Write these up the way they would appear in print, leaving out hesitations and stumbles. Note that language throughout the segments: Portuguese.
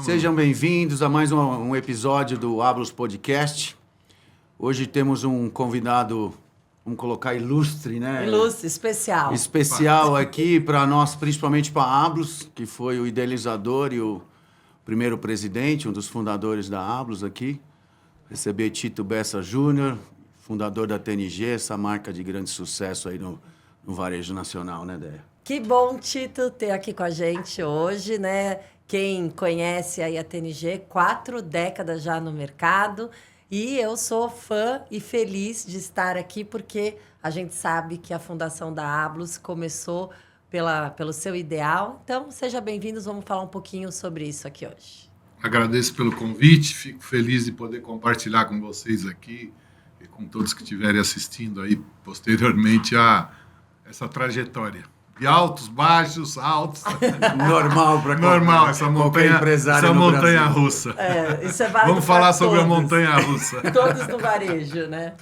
Sejam bem-vindos a mais um episódio do Ablos Podcast. Hoje temos um convidado, vamos colocar ilustre, né? Ilustre, especial. Especial aqui para nós, principalmente para a Ablos, que foi o idealizador e o primeiro presidente, um dos fundadores da Ablos aqui. Receber Tito Bessa Júnior, fundador da TNG, essa marca de grande sucesso aí no varejo nacional, né, Déia? Que bom, Tito, ter aqui com a gente hoje, né? Quem conhece aí a TNG, 4 décadas já no mercado. E eu sou fã e feliz de estar aqui, porque a gente sabe que a fundação da Ablos começou pelo seu ideal. Então, sejam bem-vindos, vamos falar um pouquinho sobre isso aqui hoje. Agradeço pelo convite, fico feliz de poder compartilhar com vocês aqui e com todos que estiverem assistindo aí posteriormente a essa trajetória. De altos, baixos, altos. Normal essa montanha russa. Isso é válido. Vamos falar sobre a montanha russa. Todos no varejo, né?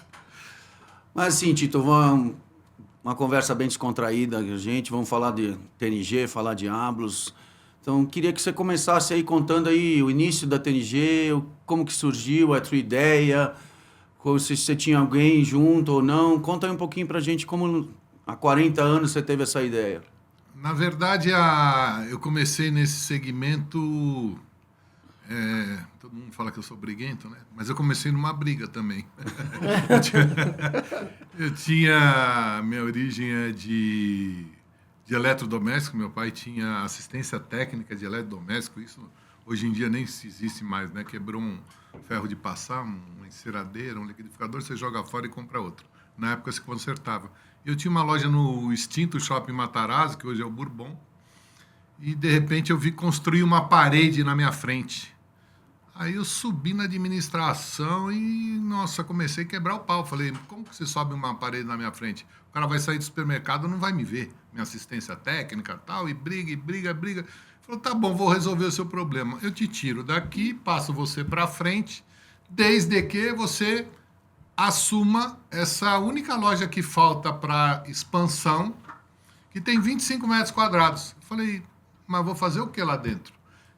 Mas assim, Tito, uma conversa bem descontraída, gente. Vamos falar de TNG, falar de Ablos. Então, queria que você começasse aí contando aí o início da TNG, como que surgiu, a tua ideia, se você tinha alguém junto ou não. Conta aí um pouquinho pra gente como há 40 anos você teve essa ideia. Na verdade, eu comecei nesse segmento... todo mundo fala que eu sou briguento, né? Mas eu comecei numa briga também. Minha origem é de eletrodoméstico. Meu pai tinha assistência técnica de eletrodoméstico. Isso hoje em dia nem existe mais, né? Quebrou um ferro de passar, uma enceradeira, um liquidificador, você joga fora e compra outro. Na época se consertava. Eu tinha uma loja no extinto Shopping Matarazzo, que hoje é o Bourbon, e de repente eu vi construir uma parede na minha frente. Aí eu subi na administração e, nossa, comecei a quebrar o pau. Falei, como que você sobe uma parede na minha frente? O cara vai sair do supermercado, não vai me ver. Minha assistência técnica e tal, e briga. Falei, tá bom, vou resolver o seu problema. Eu te tiro daqui, passo você para frente, desde que você assuma essa única loja que falta para expansão, que tem 25 metros quadrados. Eu falei, mas vou fazer o que lá dentro?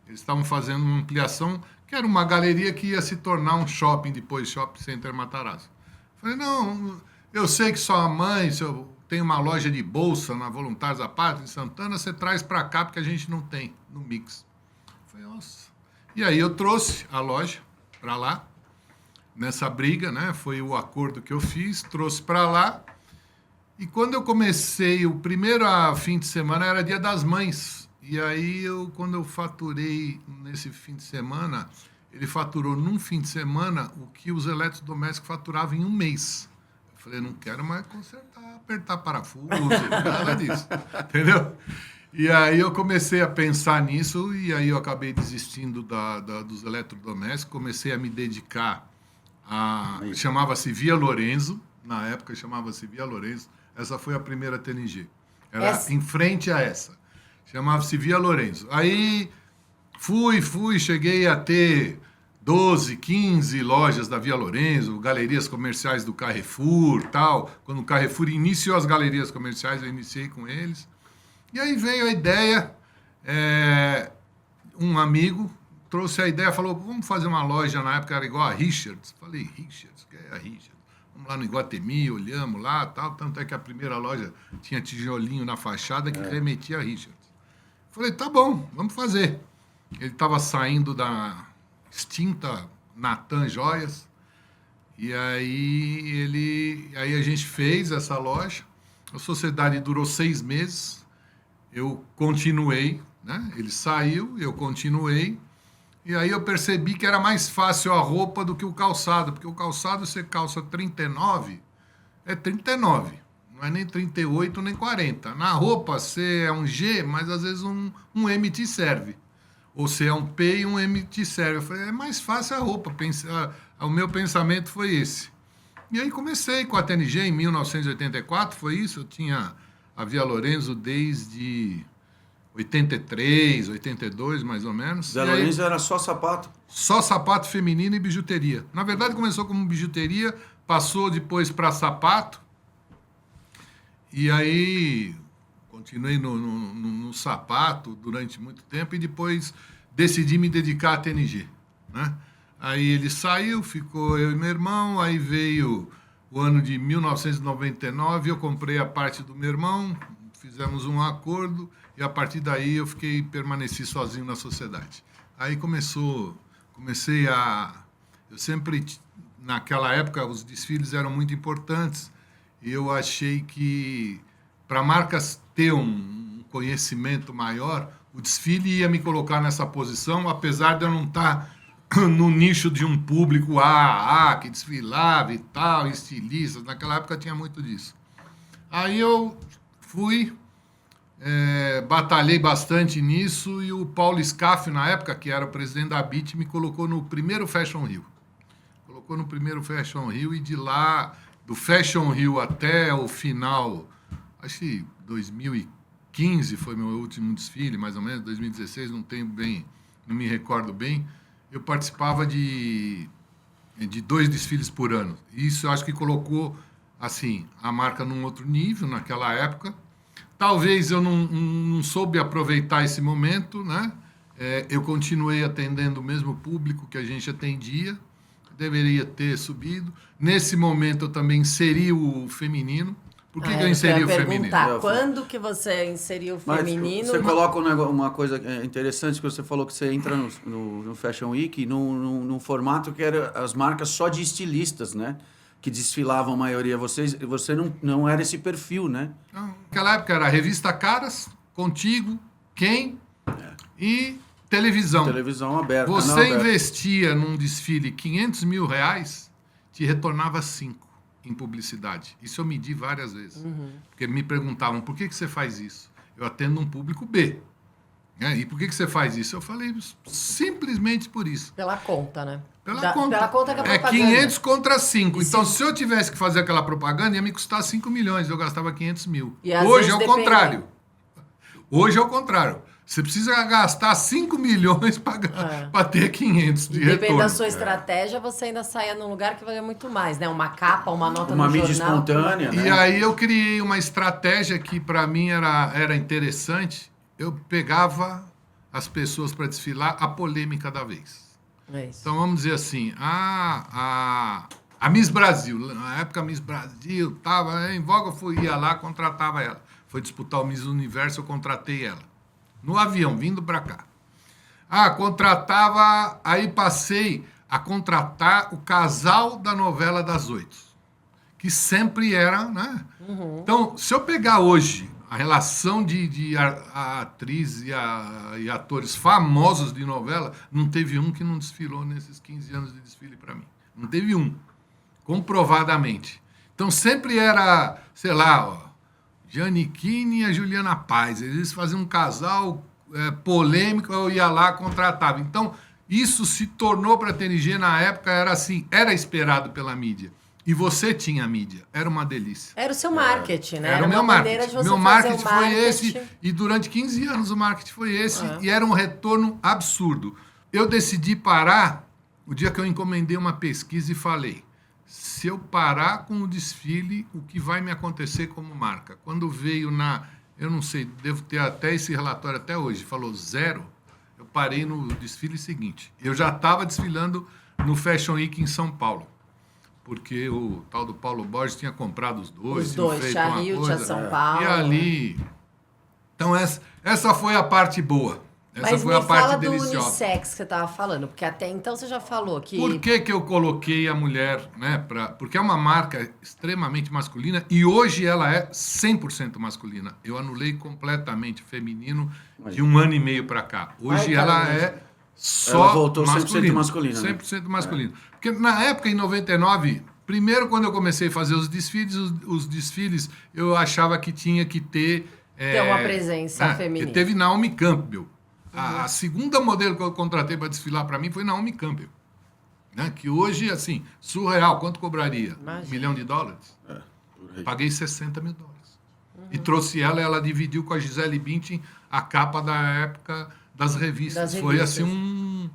Eles estavam fazendo uma ampliação, que era uma galeria que ia se tornar um shopping depois, Shopping Center Matarazzo. Eu falei, não, eu sei que sua mãe, se eu tenho uma loja de bolsa na Voluntários da Pátria, em Santana, você traz para cá, porque a gente não tem no mix. Eu falei, nossa. E aí eu trouxe a loja para lá, nessa briga, né? Foi o acordo que eu fiz, trouxe para lá. E quando eu comecei, o primeiro fim de semana era Dia das Mães. E aí, quando eu faturei nesse fim de semana, ele faturou num fim de semana o que os eletrodomésticos faturavam em um mês. Eu falei, não quero mais consertar, apertar parafuso, nada disso. Entendeu? E aí eu comecei a pensar nisso e aí eu acabei desistindo dos eletrodomésticos, comecei a me dedicar chamava-se Via Lorenzo, na época chamava-se Via Lorenzo. Essa foi a primeira TNG. Era em frente a essa. Chamava-se Via Lorenzo. Aí fui, cheguei a ter 12, 15 lojas da Via Lorenzo, galerias comerciais do Carrefour, tal. Quando o Carrefour iniciou as galerias comerciais, eu iniciei com eles. E aí veio a ideia, um amigo trouxe a ideia, falou, vamos fazer uma loja, na época era igual a Richards. Falei, Richards, que é a Richards? Vamos lá no Iguatemi, olhamos lá, tal. Tanto é que a primeira loja tinha tijolinho na fachada que remetia a Richards. Falei, tá bom, vamos fazer. Ele estava saindo da extinta Natan Joias. E aí a gente fez essa loja. A sociedade durou 6 meses. Eu continuei, né? Ele saiu, eu continuei. E aí eu percebi que era mais fácil a roupa do que o calçado, porque o calçado você calça 39, é 39, não é nem 38 nem 40. Na roupa você é um G, mas às vezes um M te serve. Ou você é um P e um M te serve. Eu falei, é mais fácil a roupa. O meu pensamento foi esse. E aí comecei com a TNG em 1984, foi isso. Eu tinha a Via Lorenzo desde 83, 82, mais ou menos. Via Lorenzo era só sapato? Só sapato feminino e bijuteria. Na verdade, começou como bijuteria, passou depois para sapato. E aí continuei no sapato durante muito tempo e depois decidi me dedicar à TNG, né? Aí ele saiu, ficou eu e meu irmão, aí veio o ano de 1999, eu comprei a parte do meu irmão, fizemos um acordo e a partir daí permaneci sozinho na sociedade. Aí comecei a... Eu sempre, naquela época, os desfiles eram muito importantes e eu achei que para marcas ter um conhecimento maior, o desfile ia me colocar nessa posição, apesar de eu não estar no nicho de um público que desfilava e tal, estilistas. Naquela época tinha muito disso. Aí eu fui, batalhei bastante nisso e o Paulo Scaff, na época, que era o presidente da BIT, me colocou no primeiro Fashion Rio. Colocou no primeiro Fashion Rio e de lá, do Fashion Rio até o final, acho que 2015 foi meu último desfile, mais ou menos, 2016, não me recordo bem. Eu participava de 2 desfiles por ano. Isso eu acho que colocou assim, a marca num outro nível naquela época. Talvez eu não soube aproveitar esse momento, né? Eu continuei atendendo o mesmo público que a gente atendia, deveria ter subido. Nesse momento eu também inseri o feminino. Por que eu inseri o feminino? Quando que você inseriu o feminino? Mas você coloca uma coisa interessante, que você falou que você entra no Fashion Week num formato que era as marcas só de estilistas, né? Que desfilavam a maioria. Você não era esse perfil, né? Não, naquela época era a revista Caras, Contigo, Quem e televisão. Televisão aberta. Você investia num desfile R$500 mil, te retornava 5 em publicidade. Isso eu medi várias vezes. Porque me perguntavam, por que você faz isso? Eu atendo um público B. E por que você faz isso? Eu falei, simplesmente por isso. Pela conta, né? Pela conta que a propaganda. 500 contra 5. Então, se eu tivesse que fazer aquela propaganda, ia me custar 5 milhões. Eu gastava 500 mil. Hoje é o contrário. Hoje é o contrário. Você precisa gastar 5 milhões para ter 500 de retorno. Depende da sua estratégia, você ainda saia num lugar que valia muito mais, né? Uma capa, uma nota no jornal. Uma mídia espontânea, né? E aí eu criei uma estratégia que para mim era interessante. Eu pegava as pessoas para desfilar a polêmica da vez. Então vamos dizer assim, a Miss Brasil, na época a Miss Brasil estava em voga, eu ia lá, contratava ela. Foi disputar o Miss Universo, eu contratei ela. No avião, vindo para cá. Contratava, aí passei a contratar o casal da novela das 8, que sempre era, né? Então, se eu pegar hoje a relação de a atriz e atores famosos de novela, não teve um que não desfilou nesses 15 anos de desfile para mim. Não teve um, comprovadamente. Então, sempre era, sei lá, Giannichini e a Juliana Paz. Eles faziam um casal polêmico, eu ia lá, contratava. Então, isso se tornou para a TNG, na época, era assim, era esperado pela mídia. E você tinha mídia. Era uma delícia. Era o seu marketing, né? Era o meu marketing. Meu marketing foi esse, e durante 15 anos o marketing foi esse, e era um retorno absurdo. Eu decidi parar o dia que eu encomendei uma pesquisa e falei, se eu parar com o desfile, o que vai me acontecer como marca? Quando veio eu não sei, devo ter até esse relatório até hoje, falou 0, eu parei no desfile seguinte. Eu já estava desfilando no Fashion Week em São Paulo, porque o tal do Paulo Borges tinha comprado os dois. Os dois, tinha Rio, tinha São Paulo. E ali... Então, essa foi a parte boa. Essa Mas foi a parte deliciosa. Mas me fala do unissex que você estava falando, porque até então você já falou que... Por que eu coloquei a mulher, né? Porque é uma marca extremamente masculina e hoje ela é 100% masculina. Eu anulei completamente o feminino de 1 ano e meio para cá. Hoje ela é só ela voltou masculina. 100% masculina. 100% masculina. Porque na época, em 99, primeiro quando eu comecei a fazer os desfiles eu achava que tinha que ter... Ter uma presença feminina. Teve Naomi Campbell. A segunda modelo que eu contratei para desfilar para mim foi Naomi Campbell. Né? Que hoje, assim, surreal. Quanto cobraria? Imagina. $1 milhão? Paguei $60 mil. E trouxe ela dividiu com a Gisele Bündchen a capa da época das revistas. Foi assim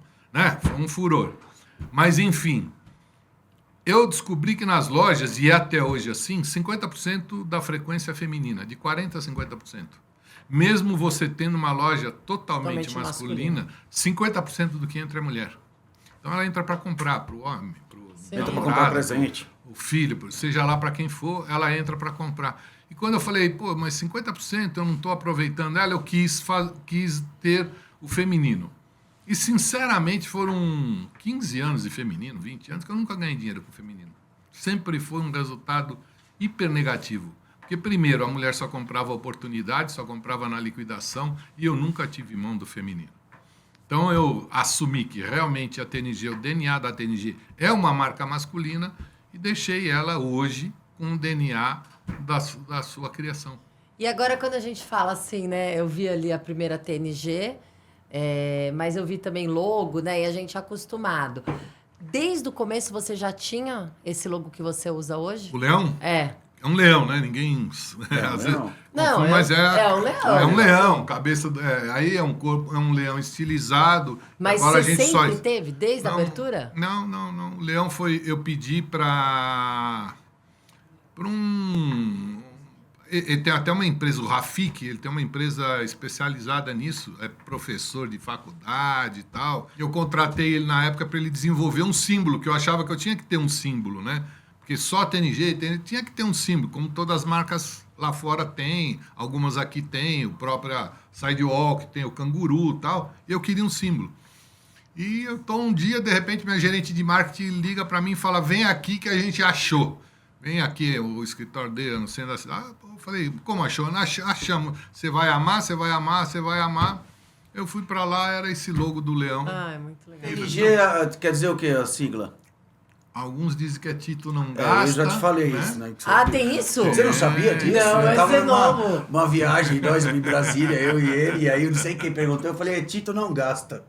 foi um furor. Mas, enfim, eu descobri que nas lojas, e é até hoje assim, 50% da frequência é feminina, de 40% a 50%. Mesmo você tendo uma loja totalmente Totalmente masculina, 50% do que entra é mulher. Então ela entra para comprar, para o homem, para o Entra para namorado, comprar presente. o filho, seja lá para quem for, ela entra para comprar. E quando eu falei, pô, mas 50% eu não estou aproveitando ela, eu quis ter o feminino. E, sinceramente, foram 15 anos de feminino, 20 anos, que eu nunca ganhei dinheiro com feminino. Sempre foi um resultado hiper negativo. Porque, primeiro, a mulher só comprava oportunidade, só comprava na liquidação, e eu nunca tive mão do feminino. Então, eu assumi que realmente a TNG, o DNA da TNG, é uma marca masculina e deixei ela hoje com o DNA da sua criação. E agora, quando a gente fala assim, né? Eu vi ali a primeira TNG, mas eu vi também logo, né? E a gente é acostumado. Desde o começo você já tinha esse logo que você usa hoje? O leão? É. É um leão, né? Ninguém. Às vezes leão? Não, confunde, mas é um leão. É um leão. Cabeça. Aí é um corpo, é um leão estilizado. Mas Agora você sempre teve, desde a abertura? Não. O leão foi. Eu pedi para um. Ele tem até uma empresa, o Rafik, ele tem uma empresa especializada nisso, é professor de faculdade e tal. Eu contratei ele na época para ele desenvolver um símbolo, que eu achava que eu tinha que ter um símbolo, né? Porque só a TNG tinha que ter um símbolo, como todas as marcas lá fora têm, algumas aqui têm, o próprio Sidewalk tem o canguru e tal. Eu queria um símbolo. E eu tô um dia, de repente, minha gerente de marketing liga para mim e fala, vem aqui que a gente achou. Vem aqui, o escritório dele no centro da cidade. Eu falei, como achou? Achamos. Você vai amar, você vai amar, você vai amar. Eu fui para lá, era esse logo do leão. Ah, é muito legal. TNG quer dizer o quê, a sigla? Alguns dizem que é Tito não gasta. Eu já te falei né? isso, né? Tem isso? Você não sabia disso? Não, eu esse tava é numa novo. uma viagem, nós em Brasília, eu e ele, e aí eu não sei quem perguntou, eu falei, Tito não gasta.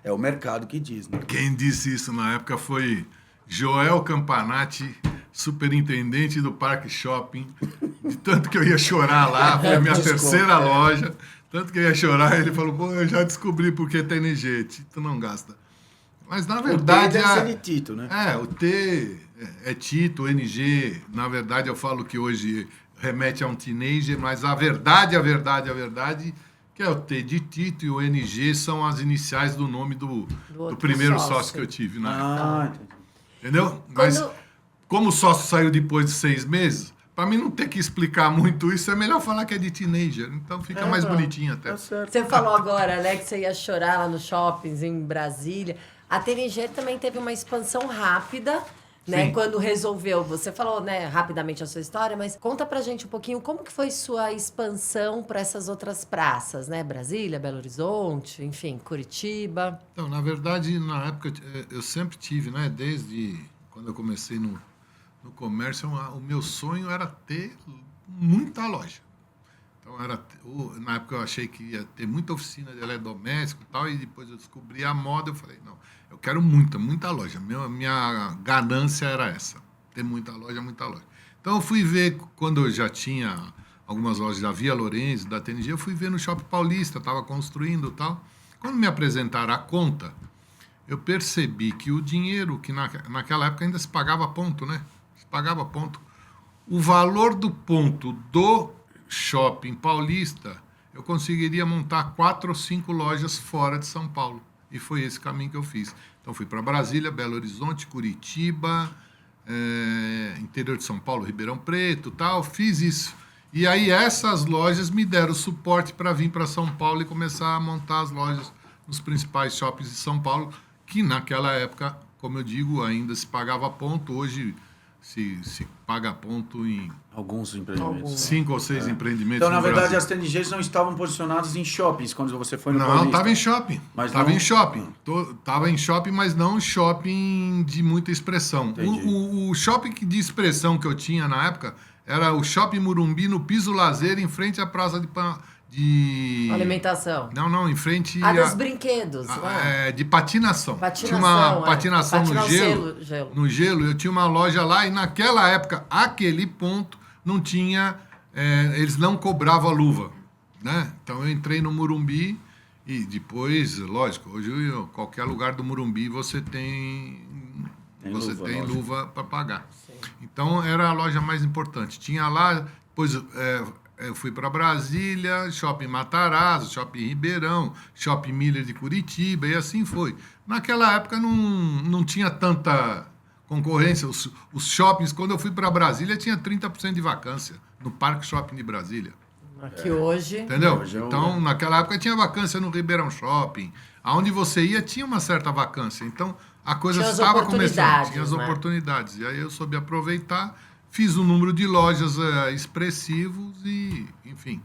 É o mercado que diz, né? Quem disse isso na época foi Joel Campanati, superintendente do Parque Shopping. De tanto que eu ia chorar lá, foi a minha terceira loja. Tanto que eu ia chorar, ele falou, pô, eu já descobri por que TNG, Tito não gasta. Mas, na verdade... O T deve ser de Tito, né? O T é Tito, o NG. Na verdade, eu falo que hoje remete a um teenager, mas a verdade, que é o T de Tito e o NG são as iniciais do nome do primeiro sócio que eu tive na época. Entendi. Entendeu? Mas, como o sócio saiu depois de 6 meses, para mim não ter que explicar muito isso, é melhor falar que é de teenager. Então fica mais bonitinho até. Tá certo. Você falou agora, né, que você ia chorar lá nos shoppings em Brasília. A TNG também teve uma expansão rápida, né? Sim. Quando resolveu, você falou, né, rapidamente a sua história, mas conta pra gente um pouquinho como que foi sua expansão para essas outras praças, né? Brasília, Belo Horizonte, enfim, Curitiba. Então, na verdade, na época, eu sempre tive, né? Desde quando eu comecei no comércio, o meu sonho era ter muita loja. Então, na época eu achei que ia ter muita oficina de eletrodoméstico e tal, e depois eu descobri a moda, eu falei, não, eu quero muita loja. Minha ganância era essa, ter muita loja. Então eu fui ver, quando eu já tinha algumas lojas da Via Lourenço, da TNG, eu fui ver no Shopping Paulista, estava construindo e tal. Quando me apresentaram a conta, eu percebi que o dinheiro, que naquela época ainda se pagava ponto, né? Se pagava ponto. O valor do ponto do Shopping Paulista, eu conseguiria montar 4 ou 5 lojas fora de São Paulo. E foi esse caminho que eu fiz. Então, fui para Brasília, Belo Horizonte, Curitiba, interior de São Paulo, Ribeirão Preto, tal. Fiz isso. E aí, essas lojas me deram suporte para vir para São Paulo e começar a montar as lojas nos principais shoppings de São Paulo, que naquela época, como eu digo, ainda se pagava ponto. Hoje se paga ponto em Alguns empreendimentos. 5 ou 6 empreendimentos. Então, na no verdade, Brasil. as TNGs não estavam posicionadas em shoppings quando você foi no Não, Paulista. estava em shopping. Mas Estava não- em shopping. Estava em shopping, mas não shopping de muita expressão. Entendi. O shopping de expressão que eu tinha na época era o Shopping Morumbi, no Piso Lazer, em frente à praça de... Alimentação. Não, em frente... Dos brinquedos, né? de patinação. Patinação, Tinha uma é. patinação no Patinar gelo. gelo. No gelo, eu tinha uma loja lá e naquela época, aquele ponto, não tinha... eles não cobravam a luva, né? Então eu entrei no Morumbi e depois, lógico, hoje qualquer lugar do Morumbi você tem luva para pagar. Sim. Então era a loja mais importante. Tinha lá, depois eu fui para Brasília, Shopping Matarazzo, Shopping Ribeirão, Shopping Miller de Curitiba, e assim foi. Naquela época não tinha tanta concorrência. Os shoppings, quando eu fui para Brasília, tinha 30% de vacância no Parque Shopping de Brasília. Aqui hoje... Entendeu? Hoje Então, naquela época tinha vacância no Ribeirão Shopping. Aonde você ia, tinha uma certa vacância. Então, a coisa Tinha as estava começando. oportunidades, Tinha as né? oportunidades. E aí eu soube aproveitar, fiz um número de lojas expressivos e, enfim,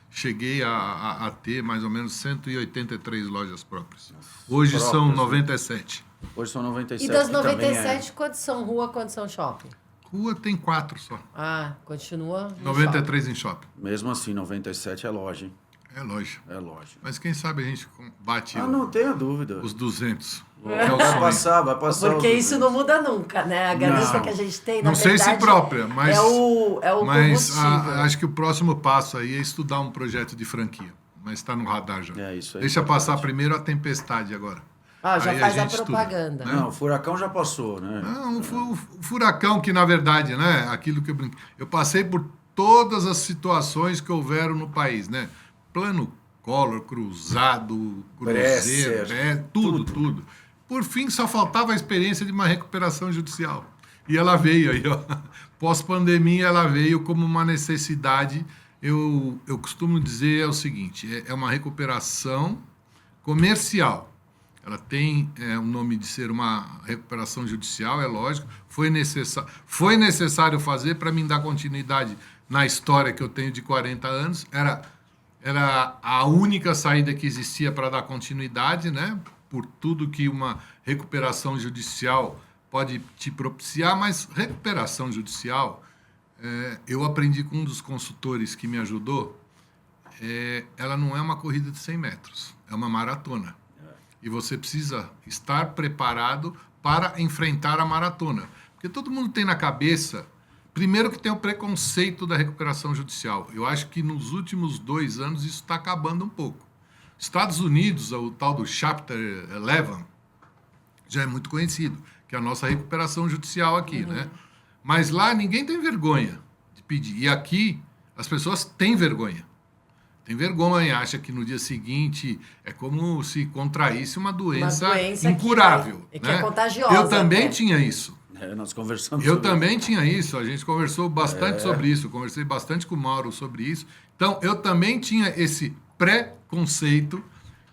cheguei a ter mais ou menos 183 lojas próprias. Hoje são Próprias, né? 97. Hoje são 97. E das que também 97, quantos são rua, quantos são shopping? Rua tem 4 só. Ah, continua no 93 em shopping. Mesmo assim, 97 é loja, hein? É loja. É loja. Mas quem sabe a gente bate Não tenha dúvida. os 200. Que É. é o Vai sonho. passar, vai passar. Porque os isso 200. não muda nunca, né? A ganância Não. que a gente tem, na Não sei se verdade, própria, mas... é o Mas combustível. acho que o próximo passo aí é estudar um projeto de franquia. Mas está no radar já. É isso aí. Deixa passar primeiro a tempestade agora. Ah, já Aí faz a gente estuda. propaganda. Não, o furacão já passou, né? Não, o furacão que, na verdade, né? Aquilo que eu brinquei. Eu passei por todas as situações que houveram no país, né? Plano Collor, Cruzado, Cruzeiro, Bresser, tudo. Por fim, só faltava a experiência de uma recuperação judicial. E ela veio aí, ó. Pós-pandemia, ela veio como uma necessidade. Eu costumo dizer o seguinte, é uma recuperação comercial. Ela tem o nome de ser uma recuperação judicial, é lógico. Foi necessário fazer para me dar continuidade na história que eu tenho de 40 anos. Era a única saída que existia para dar continuidade, né? Por tudo que uma recuperação judicial pode te propiciar, mas recuperação judicial, eu aprendi com um dos consultores que me ajudou, ela não é uma corrida de 100 metros, é uma maratona. E você precisa estar preparado para enfrentar a maratona. Porque todo mundo tem na cabeça, primeiro que tem o preconceito da recuperação judicial. Eu acho que nos últimos 2 anos isso está acabando um pouco. Estados Unidos, o tal do Chapter 11, já é muito conhecido, que é a nossa recuperação judicial aqui, né? Mas lá ninguém tem vergonha de pedir. E aqui as pessoas têm vergonha. Tem vergonha, acha que no dia seguinte é como se contraísse uma doença incurável. Que é contagiosa. Eu também né? tinha isso. Nós conversamos Eu sobre também tinha isso. A gente conversou bastante sobre isso. Eu conversei bastante com o Mauro sobre isso. Então, eu também tinha esse preconceito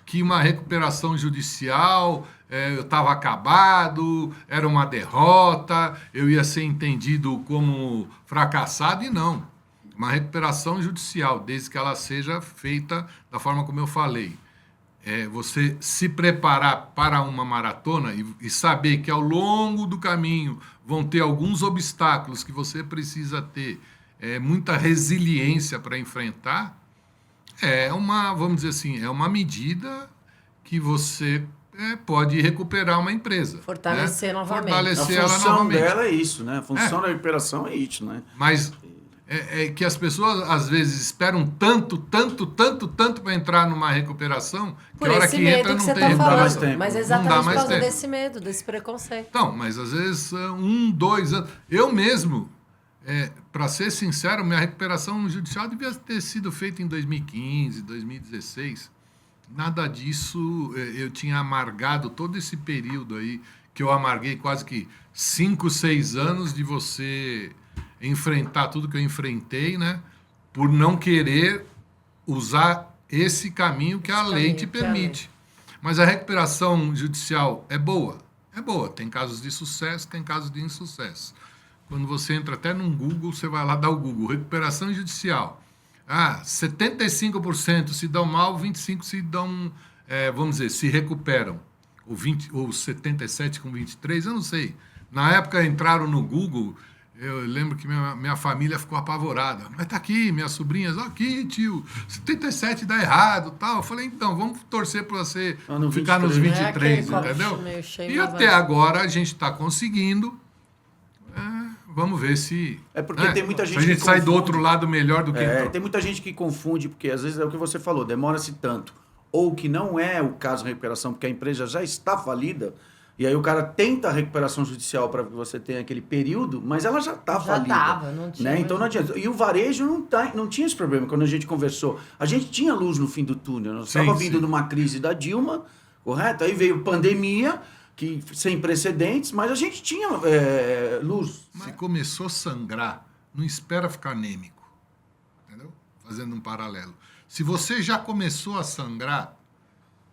que uma recuperação judicial, eu estava acabado, era uma derrota, eu ia ser entendido como fracassado, e não. Uma recuperação judicial, desde que ela seja feita da forma como eu falei. Você se preparar para uma maratona e saber que ao longo do caminho vão ter alguns obstáculos que você precisa ter muita resiliência para enfrentar, vamos dizer assim, é uma medida que você pode recuperar uma empresa. Fortalecer né? novamente. Fortalecer a ela função novamente. dela é isso, né? A função da recuperação é isso, né? Mas que as pessoas, às vezes, esperam tanto para entrar numa recuperação, que Por a hora esse que medo entra que não você tem está dá mais falando. tempo. Mas é Não exatamente dá por mais causa tempo. desse medo, desse preconceito. Então, mas às vezes 1, 2 anos. Eu mesmo, para ser sincero, minha recuperação judicial devia ter sido feita em 2015, 2016. Nada disso, eu tinha amargado todo esse período aí, que eu amarguei quase que 5, 6 anos de você enfrentar tudo que eu enfrentei, né? Por não querer usar esse caminho que a lei te permite. Mas a recuperação judicial é boa? É boa. Tem casos de sucesso, tem casos de insucesso. Quando você entra até num Google, você vai lá dar o Google. Recuperação judicial. 75% se dão mal, 25% se dão, vamos dizer, se recuperam. Ou 77 com 23, eu não sei. Na época entraram no Google, eu lembro que minha família ficou apavorada. Mas tá aqui, minhas sobrinhas, aqui, tio, 77 dá errado, tal. Eu falei, então, vamos torcer para você ficar nos 23, entendeu? E até agora a gente está conseguindo. Vamos ver se... porque tem muita gente a gente que sai confunde. do outro lado melhor do que entrou. Tem muita gente que confunde, porque às vezes é o que você falou, demora-se tanto. Ou que não é o caso de recuperação, porque a empresa já está falida, E aí o cara tenta a recuperação judicial para que você tenha aquele período, mas ela já está falida. Não tinha. Né? Então não adianta. E o varejo não tinha esse problema. Quando a gente conversou, a gente tinha luz no fim do túnel. Nós estava vindo de uma crise da Dilma, correto? Aí veio pandemia, que sem precedentes, mas a gente tinha luz. Se começou a sangrar, não espera ficar anêmico. Entendeu? Fazendo um paralelo. Se você já começou a sangrar,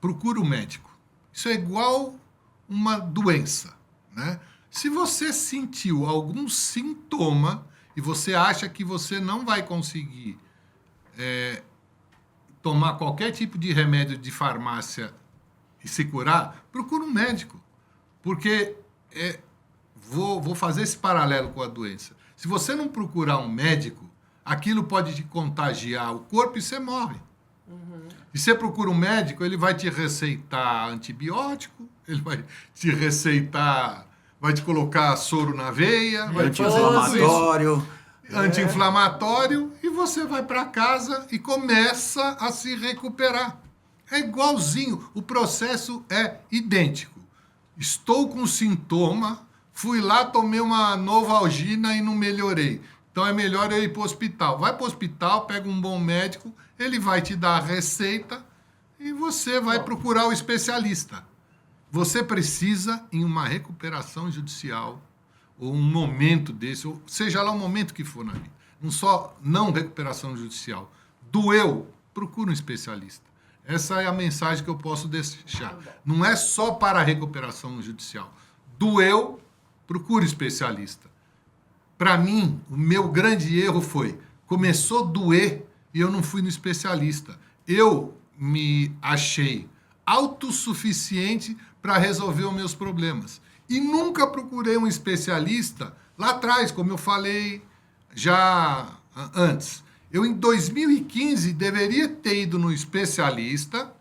procura um médico. Isso é igual uma doença, né? Se você sentiu algum sintoma e você acha que você não vai conseguir tomar qualquer tipo de remédio de farmácia e se curar, procura um médico. Porque vou fazer esse paralelo com a doença. Se você não procurar um médico, aquilo pode te contagiar o corpo e você morre. E você procura um médico, ele vai te receitar antibiótico, ele vai te receitar, vai te colocar soro na veia, vai te fazer anti-inflamatório. Anti-inflamatório, e você vai para casa e começa a se recuperar. É igualzinho, o processo é idêntico. Estou com sintoma, fui lá, tomei uma Novalgina e não melhorei. Então é melhor eu ir para o hospital. Vai para o hospital, pega um bom médico, ele vai te dar a receita e você vai procurar o especialista. Você precisa, em uma recuperação judicial, ou um momento desse, ou seja lá o momento que for na vida, não recuperação judicial, doeu, procura um especialista. Essa é a mensagem que eu posso deixar. Não é só para a recuperação judicial. Doeu, procura especialista. Para mim, o meu grande erro foi, começou a doer e eu não fui no especialista. Eu me achei autossuficiente para resolver os meus problemas. E nunca procurei um especialista lá atrás, como eu falei já antes. Eu, em 2015, deveria ter ido no especialista,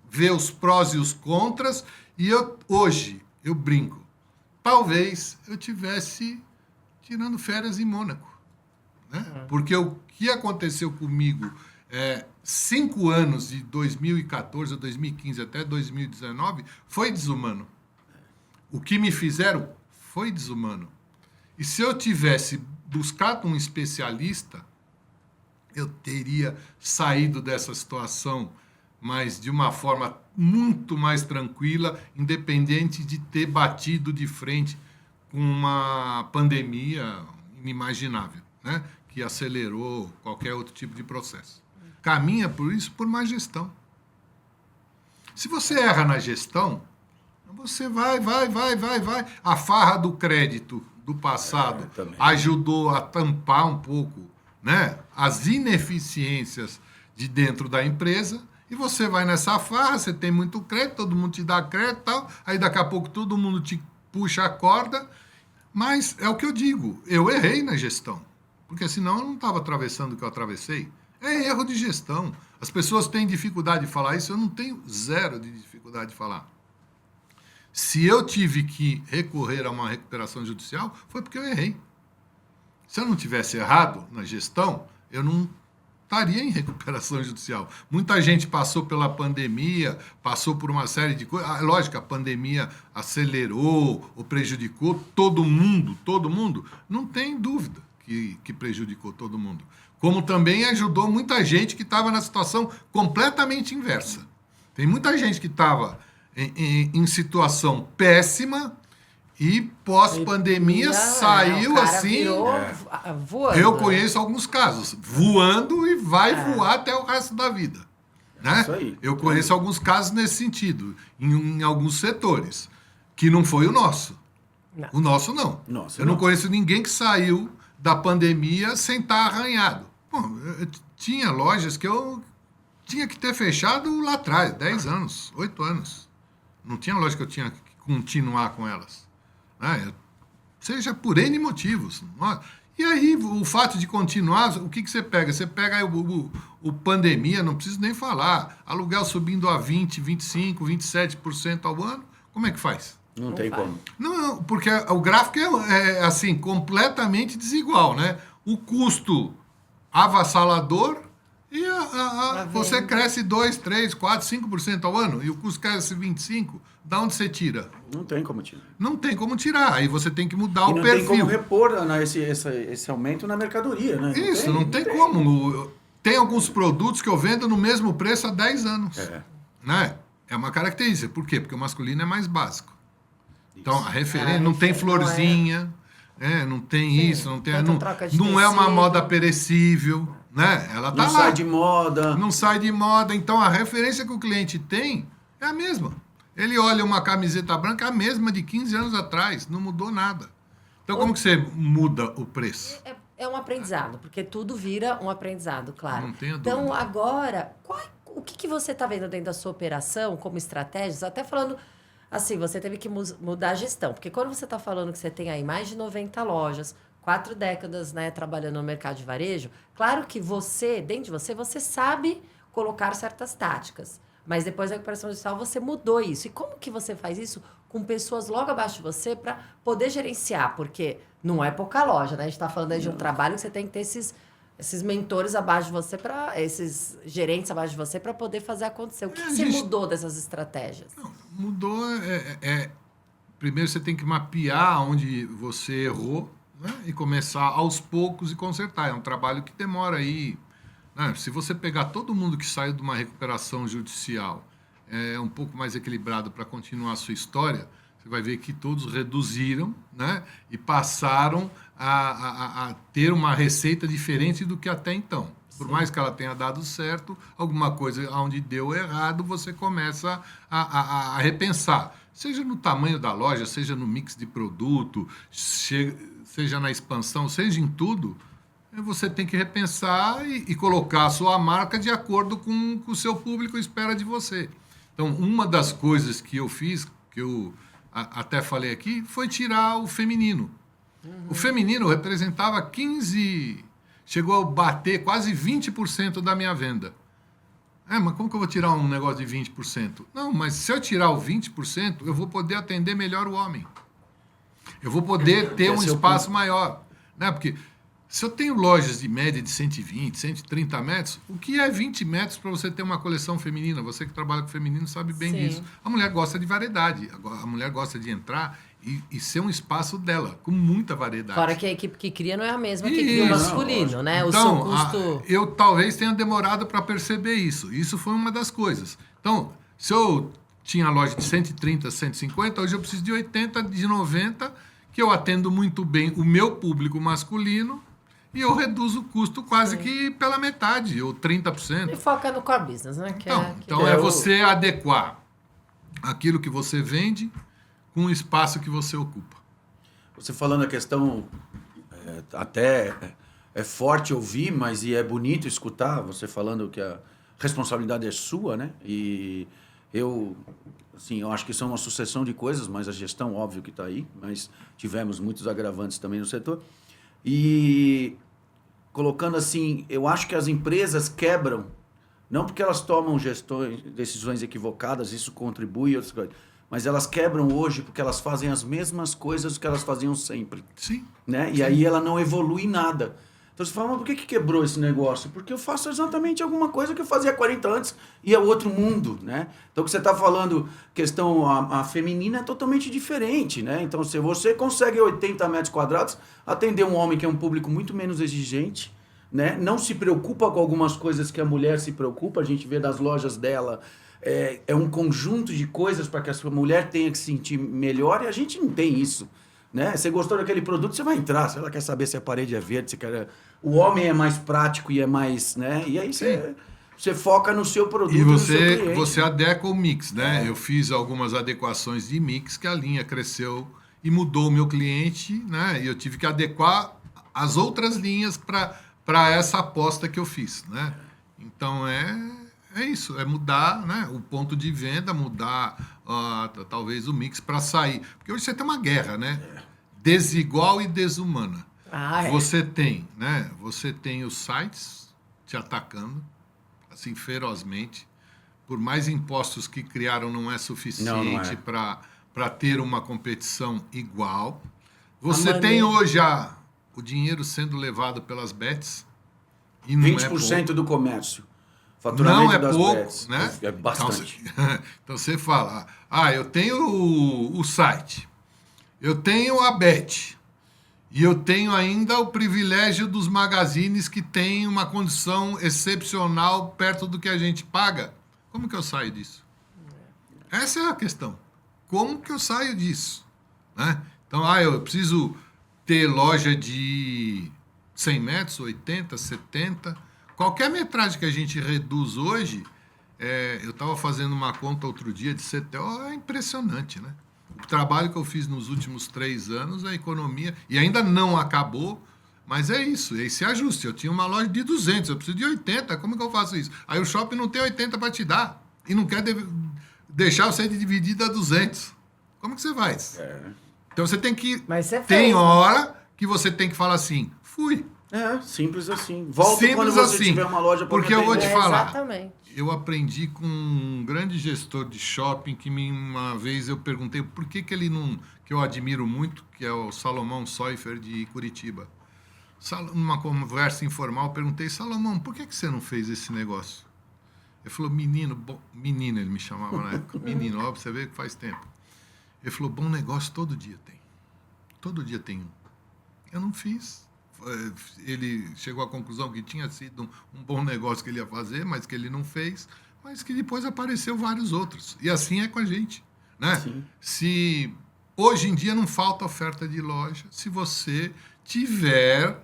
ver os prós e os contras, e hoje, eu brinco, talvez eu tivesse tirando férias em Mônaco. Né? Porque o que aconteceu comigo 5 anos, de 2014 a 2015 até 2019, foi desumano. O que me fizeram foi desumano. E se eu tivesse buscado um especialista, eu teria saído dessa situação, mas de uma forma muito mais tranquila, independente de ter batido de frente com uma pandemia inimaginável, né? Que acelerou qualquer outro tipo de processo. Caminha por isso por má gestão. Se você erra na gestão, você vai. A farra do crédito do passado ajudou a tampar um pouco, né, as ineficiências de dentro da empresa, e você vai nessa farra, você tem muito crédito, todo mundo te dá crédito e tal, aí daqui a pouco todo mundo te puxa a corda, mas é o que eu digo, eu errei na gestão, porque senão eu não estava atravessando o que eu atravessei. É erro de gestão. As pessoas têm dificuldade de falar isso, eu não tenho zero de dificuldade de falar. Se eu tive que recorrer a uma recuperação judicial, foi porque eu errei. Se eu não tivesse errado na gestão, eu não estaria em recuperação judicial. Muita gente passou pela pandemia, passou por uma série de coisas. Lógico, a pandemia acelerou ou prejudicou todo mundo, não tem dúvida que prejudicou todo mundo. Como também ajudou muita gente que estava na situação completamente inversa. Tem muita gente que estava em situação péssima e pós-pandemia saiu assim. Voando. Eu conheço alguns casos, voando e vai voar até o resto da vida. Né? Isso aí. Eu conheço alguns casos nesse sentido, em alguns setores, que não foi o nosso. Não. O nosso não. Eu não conheço ninguém que saiu da pandemia sem estar arranhado. Bom, eu tinha lojas que eu tinha que ter fechado lá atrás, 10 anos, 8 anos. Não tinha loja que eu tinha que continuar com elas. Né? Seja por N motivos. E aí, o fato de continuar, o que você pega? Você pega o pandemia, não preciso nem falar, aluguel subindo a 20%, 25%, 27% ao ano, como é que faz? Não tem como. Não, porque o gráfico é assim, completamente desigual, né? O custo avassalador E Tá você vendo? cresce 2, 3, 4, 5% ao ano e o custo cresce 25%. Da onde você tira? Não tem como tirar. Não tem como tirar. Aí você tem que mudar E o não tem como perfil. repor esse aumento na mercadoria, né? Isso, não tem como. Tem alguns produtos que eu vendo no mesmo preço há 10 anos. Né? É uma característica. Por quê? Porque o masculino é mais básico. Então, a referência não tem florzinha, não tem Sim, isso, não tem. tanta troca de Não é uma tecido. moda perecível, né? Ela tá Não lá. sai de moda. Não sai de moda. Então, a referência que o cliente tem é a mesma. Ele olha uma camiseta branca, a mesma de 15 anos atrás, não mudou nada. Então, como que você muda o preço? É um aprendizado, porque tudo vira um aprendizado, claro. Não tenho Então, dúvida. agora, o que você está vendo dentro da sua operação como estratégias? Até falando assim, você teve que mudar a gestão, porque quando você está falando que você tem aí mais de 90 lojas, 4 décadas, né, trabalhando no mercado de varejo, claro que você, dentro de você, você sabe colocar certas táticas. Mas depois da recuperação digital, você mudou isso. E como que você faz isso com pessoas logo abaixo de você para poder gerenciar? Porque não é pouca loja, né? A gente está falando aí de um trabalho que você tem que ter esses mentores abaixo de você, esses gerentes abaixo de você, para poder fazer acontecer. O que você mudou dessas estratégias? Não, mudou. Primeiro você tem que mapear onde você errou, né? E começar aos poucos e consertar. É um trabalho que demora aí. Né? Se você pegar todo mundo que saiu de uma recuperação judicial um pouco mais equilibrado para continuar a sua história, você vai ver que todos reduziram, né? E passaram a ter uma receita diferente do que até então. Por mais que ela tenha dado certo, alguma coisa onde deu errado, você começa a repensar. Seja no tamanho da loja, seja no mix de produto, seja na expansão, seja em tudo, você tem que repensar e colocar a sua marca de acordo com o seu público espera de você. Então, uma das coisas que eu fiz, que eu até falei aqui, foi tirar o feminino. O feminino representava 15%, chegou a bater quase 20% da minha venda. Mas como que eu vou tirar um negócio de 20%? Não, mas se eu tirar o 20%, eu vou poder atender melhor o homem. Eu vou poder ter um espaço maior. Né? Porque se eu tenho lojas de média de 120, 130 metros, o que é 20 metros para você ter uma coleção feminina? Você que trabalha com feminino sabe bem disso. A mulher gosta de variedade. A mulher gosta de entrar e ser um espaço dela, com muita variedade. Fora que a equipe que cria não é a mesma que cria o masculino, né? Então, o seu custo... eu talvez tenha demorado para perceber isso. Isso foi uma das coisas. Então, se eu tinha loja de 130, 150, hoje eu preciso de 80, de 90, que eu atendo muito bem o meu público masculino e eu reduzo o custo quase que pela metade, ou 30%. E foca no core business, né? Então é você adequar aquilo que você vende com o espaço que você ocupa. Você falando a questão, até é forte ouvir, mas é bonito escutar, você falando que a responsabilidade é sua, né? E eu acho que são uma sucessão de coisas, mas a gestão, óbvio que está aí, mas tivemos muitos agravantes também no setor. E colocando assim, eu acho que as empresas quebram, não porque elas tomam decisões equivocadas, isso contribui e outras coisas, mas elas quebram hoje porque elas fazem as mesmas coisas que elas faziam sempre. Sim. Né? E aí ela não evolui nada. Então você fala, mas por que quebrou esse negócio? Porque eu faço exatamente alguma coisa que eu fazia 40 antes e é outro mundo, né? Então o que você está falando, questão a feminina é totalmente diferente, né? Então se você consegue 80 metros quadrados, atender um homem que é um público muito menos exigente, né? Não se preocupa com algumas coisas que a mulher se preocupa, a gente vê das lojas dela, é um conjunto de coisas para que a sua mulher tenha que se sentir melhor e a gente não tem isso. Né? Você gostou daquele produto, você vai entrar. Se ela quer saber se a parede é verde, se quer... O homem é mais prático e é mais... Né? E aí você foca no seu produto. E no seu cliente. você adequa o mix, né? Eu fiz algumas adequações de mix que a linha cresceu e mudou o meu cliente, né? E eu tive que adequar as outras linhas para essa aposta que eu fiz, né? Então é isso, é mudar, né, o ponto de venda, mudar talvez o mix para sair. Porque hoje você tem uma guerra, né? Desigual e desumana. Você tem, né? Você tem os sites te atacando, assim, ferozmente. Por mais impostos que criaram, não é suficiente para ter uma competição igual. Você tem hoje o dinheiro sendo levado pelas bets. E não 20% é do comércio. não Faturamento é das pouco, bets. né? É bastante. Então você fala, eu tenho o site, eu tenho a Bet, e eu tenho ainda o privilégio dos magazines que têm uma condição excepcional perto do que a gente paga. Como que eu saio disso? Essa é a questão. Como que eu saio disso? Né? Então, eu preciso ter loja de 100 metros, 80, 70. Qualquer metragem que a gente reduz hoje, eu estava fazendo uma conta outro dia de CTO, é impressionante, né? O trabalho que eu fiz nos últimos 3 anos, a economia, e ainda não acabou, mas é isso, é esse ajuste. Eu tinha uma loja de 200, eu preciso de 80, como que eu faço isso? Aí o shopping não tem 80 para te dar, e não quer deixar você dividido a 200. Como que você faz? Então você tem que... Mas você tem fez, né? hora que você tem que falar assim, fui. Simples assim. Volta Simples quando você assim. tiver uma loja para Porque eu vou te falar. Exatamente. Eu aprendi com um grande gestor de shopping que uma vez eu perguntei por que ele não... que eu admiro muito, que é o Salomão Soifer de Curitiba. Numa conversa informal, eu perguntei, Salomão, por que você não fez esse negócio? Ele falou, menino, ele me chamava na época, menino, ó, você vê que faz tempo. Ele falou, bom negócio todo dia tem. Todo dia tem um. Eu não fiz. Ele chegou à conclusão que tinha sido um bom negócio que ele ia fazer, mas que ele não fez, mas que depois apareceu vários outros. E assim é com a gente, né? Sim. Se hoje em dia não falta oferta de loja, se você tiver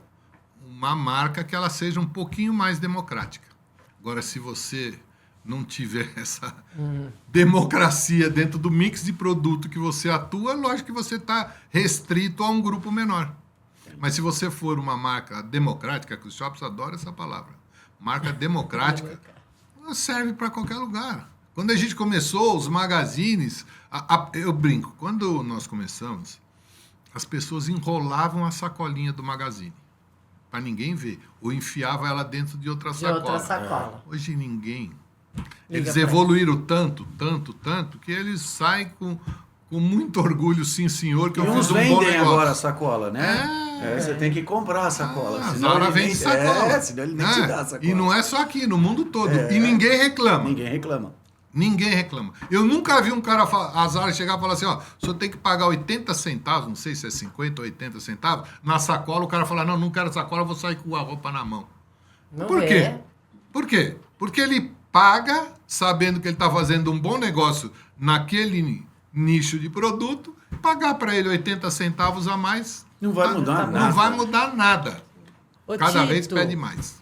uma marca que ela seja um pouquinho mais democrática. Agora, se você não tiver essa democracia dentro do mix de produto que você atua, lógico que você está restrito a um grupo menor. Mas se você for uma marca democrática, que os shoppings adoram essa palavra, marca democrática, serve para qualquer lugar. Quando a gente começou, os magazines, eu brinco, quando nós começamos, as pessoas enrolavam a sacolinha do magazine, para ninguém ver, ou enfiava ela dentro de outra sacola. Hoje ninguém. Eles evoluíram tanto, que eles saem com muito orgulho, sim, senhor, que eu fiz um bom vendem negócio. agora a sacola, né? Você tem que comprar a sacola. A senão Zara ele vende nem- sacola. senão ele nem te dá a sacola. E não é só aqui, no mundo todo. E ninguém reclama. Ninguém reclama. Ninguém reclama. Eu nunca vi um cara, a Zara chegar e falar assim, o senhor tem que pagar 80 centavos, não sei se é 50 ou 80 centavos, na sacola, o cara fala, não quero sacola, eu vou sair com a roupa na mão. Por quê? Por quê? Porque ele paga sabendo que ele está fazendo um bom negócio naquele nicho de produto, pagar para ele 80 centavos a mais Não vai mudar nada. Não vai mudar nada. Ô, Cada Tito, vez pede mais.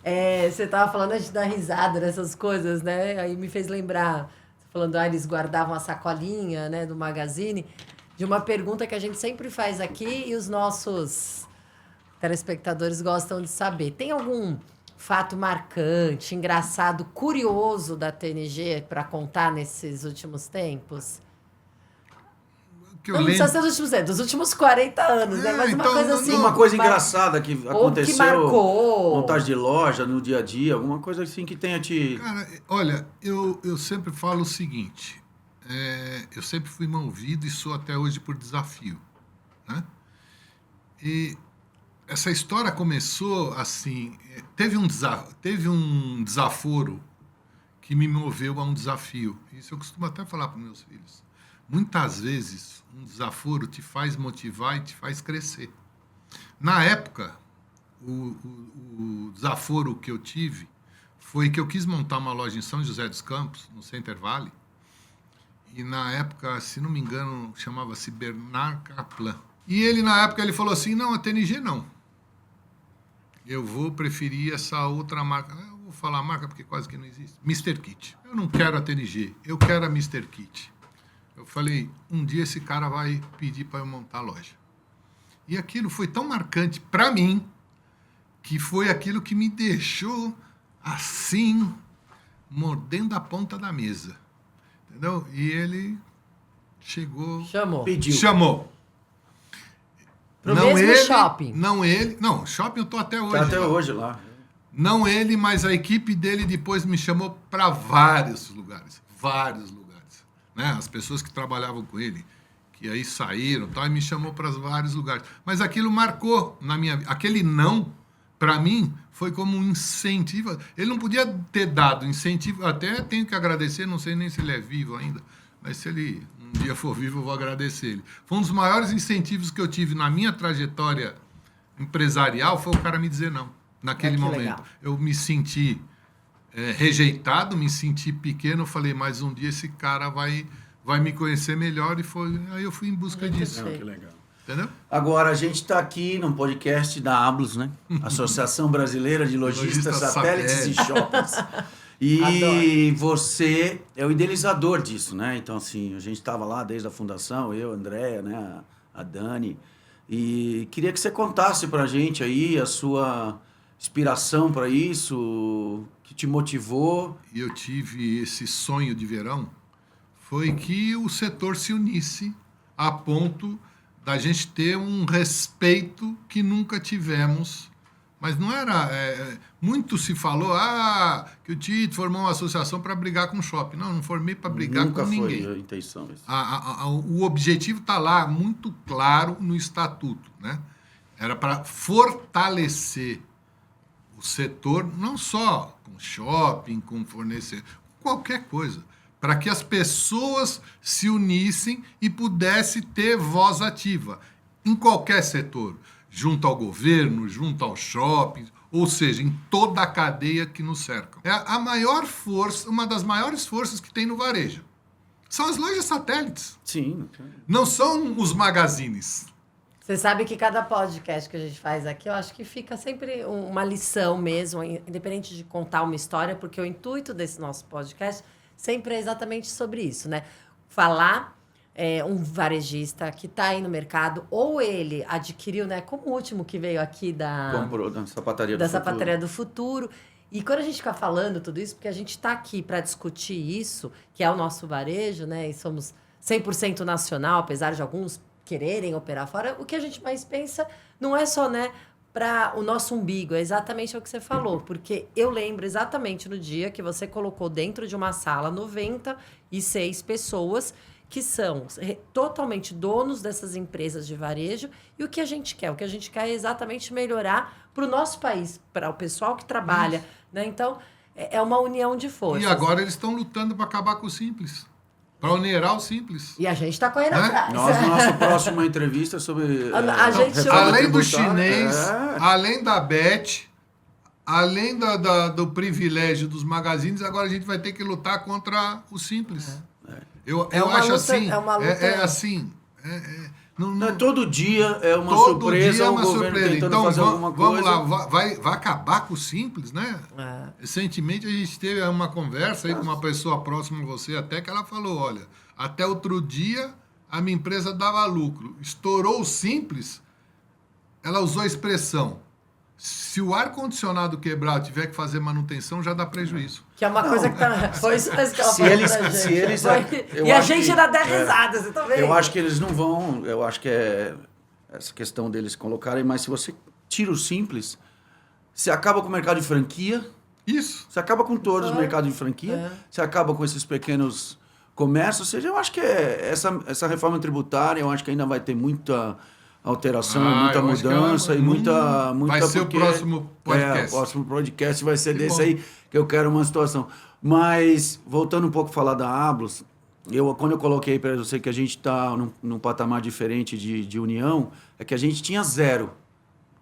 Você tava falando, a gente dá risada nessas coisas, né? Aí me fez lembrar, você falando, eles guardavam a sacolinha, né, do magazine, de uma pergunta que a gente sempre faz aqui e os nossos telespectadores gostam de saber. Tem algum fato marcante, engraçado, curioso da TNG para contar nesses últimos tempos? Que eu Não lembro- precisa ser dos últimos tempos, dos últimos 40 anos, né? Mas uma então, coisa assim... Uma coisa mar- engraçada que Ou aconteceu, que marcou. montagem de loja no dia a dia, alguma coisa assim que tenha te... Cara, olha, eu sempre falo o seguinte, eu sempre fui movido e sou até hoje por desafio, né? E essa história começou assim, teve um desaforo que me moveu a um desafio. Isso eu costumo até falar para meus filhos. Muitas vezes, um desaforo te faz motivar e te faz crescer. Na época, o desaforo que eu tive foi que eu quis montar uma loja em São José dos Campos, no Center Valley, e na época, se não me engano, chamava-se Bernard Kaplan. E ele, na época, ele falou assim, não, a TNG não. Eu vou preferir essa outra marca. Eu vou falar a marca porque quase que não existe. Mr. Kit. Eu não quero a TNG, eu quero a Mr. Kit. Eu falei, um dia esse cara vai pedir para eu montar a loja. E aquilo foi tão marcante para mim, que foi aquilo que me deixou assim, mordendo a ponta da mesa. Entendeu? E ele chegou... Chamou. Pediu. Chamou. Pro mesmo shopping. Não, shopping eu tô até hoje. Tá até hoje lá. Não ele, mas a equipe dele depois me chamou para vários lugares. Vários lugares. Né? As pessoas que trabalhavam com ele, que aí saíram, tal, e me chamou para vários lugares. Mas aquilo marcou na minha vida. Aquele não para mim, foi como um incentivo. Ele não podia ter dado incentivo, até tenho que agradecer, não sei nem se ele é vivo ainda, mas se ele um dia for vivo, eu vou agradecer ele. Foi um dos maiores incentivos que eu tive na minha trajetória empresarial, foi o cara me dizer não, naquele momento. Legal. Eu me senti rejeitado, me senti pequeno, falei, mas um dia esse cara vai me conhecer melhor, aí eu fui em busca disso. Que legal. Entendeu? Agora, a gente está aqui num podcast da Ablus, né? Associação Brasileira de Lojistas, Satélites e Shoppings. E você é o idealizador disso, né? Então, assim, a gente estava lá desde a fundação, eu, a Andréia, né? A Dani. E queria que você contasse para a gente aí a sua inspiração para isso, o que te motivou. E eu tive esse sonho de verão, foi que o setor se unisse a ponto da gente ter um respeito que nunca tivemos. Mas não era... muito se falou que o Tito formou uma associação para brigar com o shopping. Não formei para brigar com ninguém. Nunca foi a intenção. O objetivo está lá muito claro no estatuto, né? Era para fortalecer o setor, não só com shopping, com fornecedor, qualquer coisa, para que as pessoas se unissem e pudessem ter voz ativa em qualquer setor, junto ao governo, junto aos shoppings, ou seja, em toda a cadeia que nos cercam. É a maior força, uma das maiores forças que tem no varejo. São as lojas satélites. Sim. Não são os magazines. Você sabe que cada podcast que a gente faz aqui, eu acho que fica sempre uma lição mesmo, independente de contar uma história, porque o intuito desse nosso podcast sempre é exatamente sobre isso, né? Falar um varejista que está aí no mercado, ou ele adquiriu, né? Como o último que veio aqui Comprou da Sapataria do Futuro. E quando a gente fica falando tudo isso, porque a gente está aqui para discutir isso, que é o nosso varejo, né? E somos 100% nacional, apesar de alguns quererem operar fora, o que a gente mais pensa não é só, né, para o nosso umbigo, é exatamente o que você falou, porque eu lembro exatamente no dia que você colocou dentro de uma sala 96 pessoas que são totalmente donos dessas empresas de varejo, e o que a gente quer? O que a gente quer é exatamente melhorar para o nosso país, para o pessoal que trabalha, né? Então, é uma união de forças. E agora eles estão lutando para acabar com o Simples. Para onerar o Simples. E a gente está correndo atrás. Nós, na nossa próxima entrevista sobre... além do chinês, além da Bet, além do privilégio dos magazines, agora a gente vai ter que lutar contra o Simples. Eu acho assim... assim... todo dia é uma surpresa. Dia é uma o governo surpresa. tentando Então, fazer alguma vamos coisa. lá. Vai acabar com o Simples, né? Recentemente a gente teve uma conversa aí com uma pessoa próxima a você, até que ela falou, olha, até outro dia a minha empresa dava lucro. Estourou o Simples, ela usou a expressão, se o ar-condicionado quebrar tiver que fazer manutenção, já dá prejuízo. Que é uma coisa que tá... Foi isso mesmo que ela Se falou eles, pra gente. se eles, E a gente ainda dá risada, você tá vendo? Eu acho que eles não vão... Eu acho que é essa questão deles colocarem, mas se você tira o Simples, você acaba com o mercado de franquia. Isso. Você acaba com todos os mercados de franquia. Você acaba com esses pequenos comércios. Ou seja, eu acho que essa reforma tributária, eu acho que ainda vai ter muita alteração, muita mudança e muita... Vai ser porque, o próximo podcast. O próximo podcast vai ser desse bom. aí, que eu quero uma situação. Mas, voltando um pouco a falar da Ablus, quando eu coloquei para você que a gente está num patamar diferente de união, é que a gente tinha zero,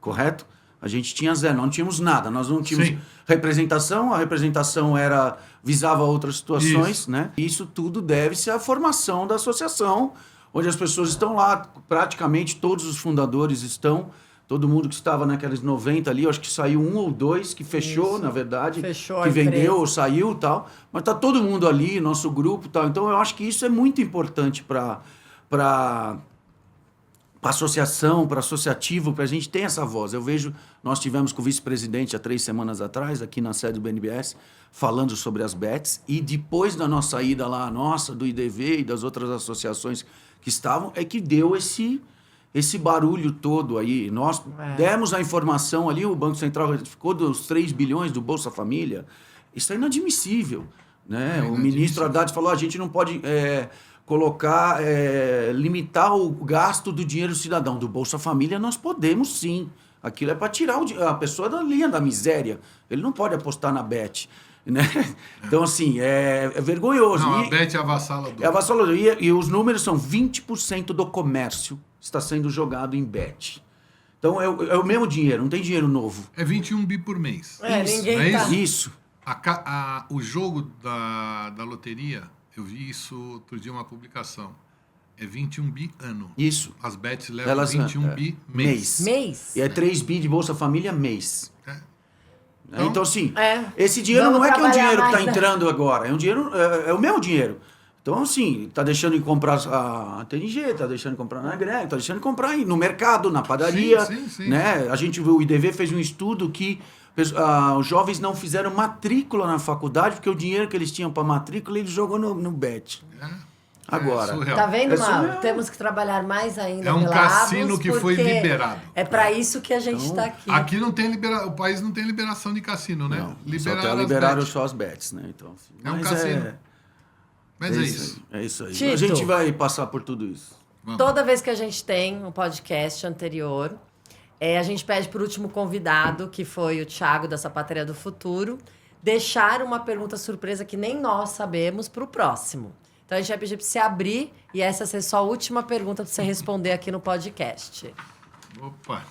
correto? A gente tinha zero, não tínhamos nada, nós não tínhamos representação, a representação visava outras situações, né? Isso tudo deve-se à formação da associação, onde as pessoas estão lá, praticamente todos os fundadores estão, todo mundo que estava naqueles 90 ali, eu acho que saiu um ou dois, que fechou, na verdade, fechou que vendeu ou saiu e tal, mas está todo mundo ali, nosso grupo e tal, então eu acho que isso é muito importante para a associação, para associativo, para a gente ter essa voz. Eu vejo, nós tivemos com o vice-presidente há 3 semanas atrás, aqui na sede do BNBES, falando sobre as bets, e depois da nossa ida lá, do IDV e das outras associações que estavam, é que deu esse barulho todo aí. Nós demos a informação ali, o Banco Central ratificou dos 3 bilhões do Bolsa Família. Isso é inadmissível, né? O ministro Haddad falou, a gente não pode limitar o gasto do dinheiro do cidadão. Do Bolsa Família nós podemos sim. Aquilo é para tirar a pessoa da linha da miséria. Ele não pode apostar na bet. Né? Então, assim, é vergonhoso. Não, a bet é avassalador. É avassalador. E os números são 20% do comércio está sendo jogado em bet. Então, é o mesmo dinheiro, não tem dinheiro novo. É 21 bi por mês. Ninguém não é tá... Isso. O jogo da loteria, eu vi isso outro dia, uma publicação. É 21 bi ano. Isso. As bets levam 21 bi mês. Mês? E é 3 bi de Bolsa Família mês. Então, assim, esse dinheiro Vamos não é que é um trabalhar dinheiro que está mais, né? entrando agora. É um dinheiro, é o mesmo dinheiro. Então, assim, tá deixando de comprar a TNG, tá deixando de comprar na Greg, tá deixando de comprar aí no mercado, na padaria. Sim. Né? A gente viu, o IDV fez um estudo que os jovens não fizeram matrícula na faculdade, porque o dinheiro que eles tinham para matrícula, eles jogou no bet. Agora. surreal. Tá vendo, É Mauro? surreal. Temos que trabalhar mais ainda É um pela cassino Ablus, que foi porque liberado. É para isso que a gente está aqui. Aqui não tem o país não tem liberação de cassino, né? Não, liberaram as bets. só as bets, né? Então, assim, É um mas cassino. Mas é isso. É isso aí. Tito. A gente vai passar por tudo isso. Vamos. Toda vez que a gente tem um podcast anterior, a gente pede para o último convidado, que foi o Thiago da Sapateria do Futuro, deixar uma pergunta surpresa que nem nós sabemos para o próximo. Então a gente vai pedir para você abrir e essa ser só a última pergunta para você responder aqui no podcast. Opa.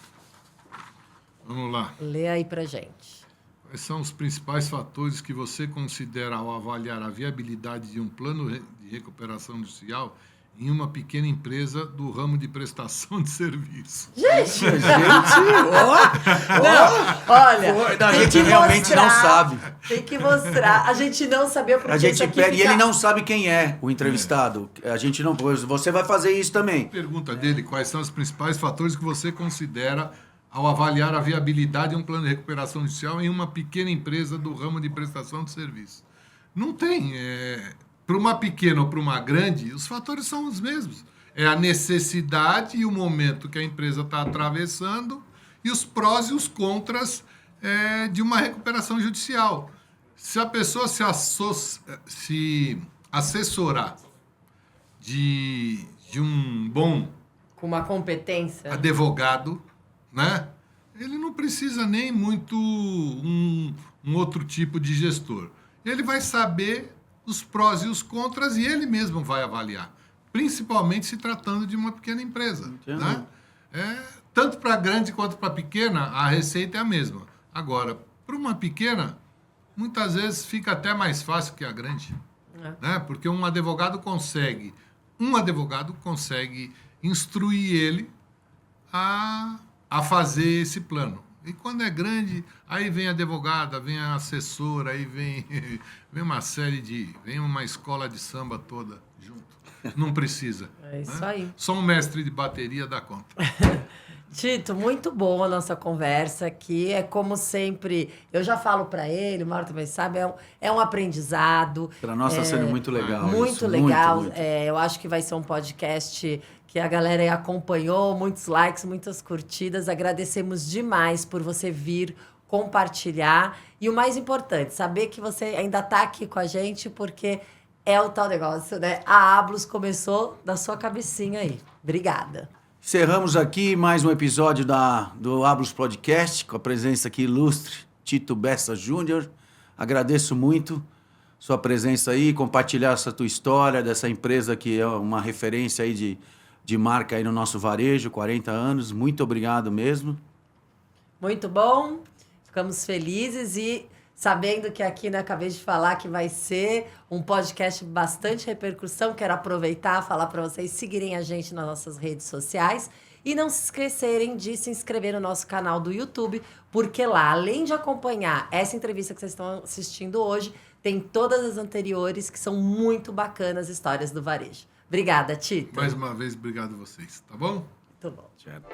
Vamos lá. Lê aí pra gente. Quais são os principais fatores que você considera ao avaliar a viabilidade de um plano de recuperação judicial em uma pequena empresa do ramo de prestação de serviço? Gente, Não, olha, a tem gente que realmente mostrar, não sabe. Tem que mostrar. A gente não sabia porque A gente isso aqui pede, e fica- ele não sabe quem é o entrevistado. A gente não. Você vai fazer isso também. Pergunta dele, quais são os principais fatores que você considera ao avaliar a viabilidade de um plano de recuperação judicial em uma pequena empresa do ramo de prestação de serviço? Não tem. Para uma pequena ou para uma grande, os fatores são os mesmos. É a necessidade e o momento que a empresa está atravessando e os prós e os contras de uma recuperação judicial. Se a pessoa se assessorar de um bom com uma competência. advogado, né? Ele não precisa nem muito um outro tipo de gestor. Ele vai saber os prós e os contras e ele mesmo vai avaliar, principalmente se tratando de uma pequena empresa. Né? Tanto para grande quanto para pequena, a receita é a mesma. Agora, para uma pequena, muitas vezes fica até mais fácil que a grande. Né? Porque um advogado consegue instruir ele a fazer esse plano. E quando é grande, aí vem a advogada, vem a assessora, aí vem uma vem uma escola de samba toda junto. Não precisa. É isso né? aí. Só um mestre de bateria dá conta. Tito, muito boa a nossa conversa aqui. É como sempre, eu já falo para ele, o Mauro também sabe, é um aprendizado. Para nós está sendo muito legal. Muito isso, legal. muito. Eu acho que vai ser um podcast que a galera aí acompanhou, muitos likes, muitas curtidas. Agradecemos demais por você vir compartilhar. E o mais importante, saber que você ainda está aqui com a gente, porque é o tal negócio, né? A Ablus começou da sua cabecinha aí. Obrigada. Encerramos aqui mais um episódio do Ablus Podcast, com a presença aqui ilustre, Tito Bessa Júnior. Agradeço muito sua presença aí, compartilhar essa tua história, dessa empresa que é uma referência aí de marca aí no nosso varejo, 40 anos. Muito obrigado mesmo. Muito bom. Ficamos felizes e sabendo que aqui, né, acabei de falar que vai ser um podcast bastante repercussão. Quero aproveitar e falar para vocês seguirem a gente nas nossas redes sociais e não se esquecerem de se inscrever no nosso canal do YouTube, porque lá, além de acompanhar essa entrevista que vocês estão assistindo hoje, tem todas as anteriores que são muito bacanas, histórias do varejo. Obrigada, Tito. Mais uma vez, obrigado a vocês, tá bom? Muito bom. Certo.